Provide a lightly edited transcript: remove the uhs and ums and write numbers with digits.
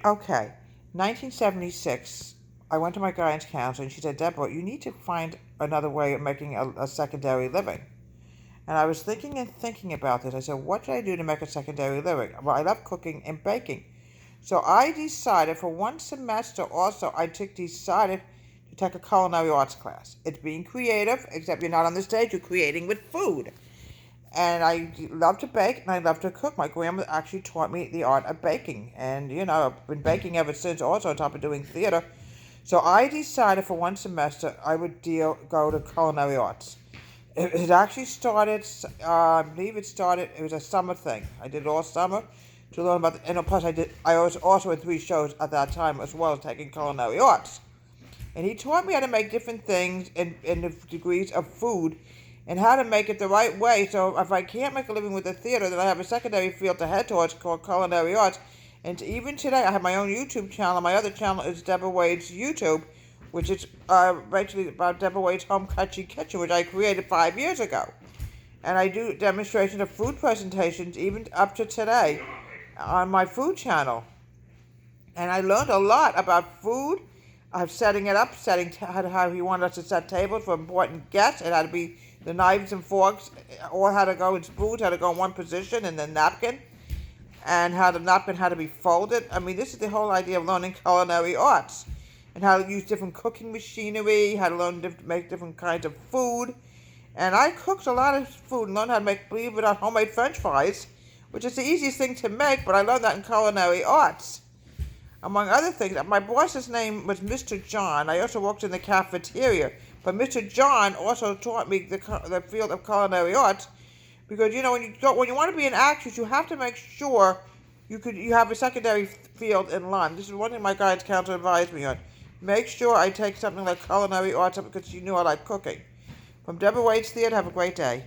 Okay, 1976, I went to my guidance counselor and she said, Deborah, you need to find another way of making a secondary living. And I was thinking and thinking about this. I said, what should I do to make a secondary living? Well, I love cooking and baking. So I decided for one semester also, decided to take a culinary arts class. It's being creative, except you're not on the stage, you're creating with food. And I love to bake and I love to cook. My grandma actually taught me the art of baking. And, I've been baking ever since, also on top of doing theater. So I decided for one semester I would go to culinary arts. It actually started, I believe it was a summer thing. I did it all summer to learn about, and plus I was also in 3 shows at that time as well as taking culinary arts. And he taught me how to make different things in the degrees of food and how to make it the right way. So if I can't make a living with the theater, then I have a secondary field to head towards called culinary arts. And even today, I have my own YouTube channel. My other channel is Deborah Wade's YouTube, which is basically about Deborah Wade's Home Country Kitchen, which I created 5 years ago. And I do demonstrations of food presentations even up to today on my food channel. And I learned a lot about food, setting it up, how he wanted us to set tables for important guests. It had to be the knives and forks, all had to go in spoons, had to go in one position, and then napkin, and how the napkin had to be folded. I mean, this is the whole idea of learning culinary arts, and how to use different cooking machinery, how to learn to make different kinds of food. And I cooked a lot of food and learned how to make, believe it or not, homemade French fries, which is the easiest thing to make, but I learned that in culinary arts. Among other things, my boss's name was Mr. John. I also worked in the cafeteria. But Mr. John also taught me the field of culinary arts, because when you want to be an actress, you have to make sure you have a secondary field in line. This is one thing my guidance counselor advised me on. Make sure I take something like culinary arts because she knew I like cooking. From Deborah Wade's Theater, have a great day.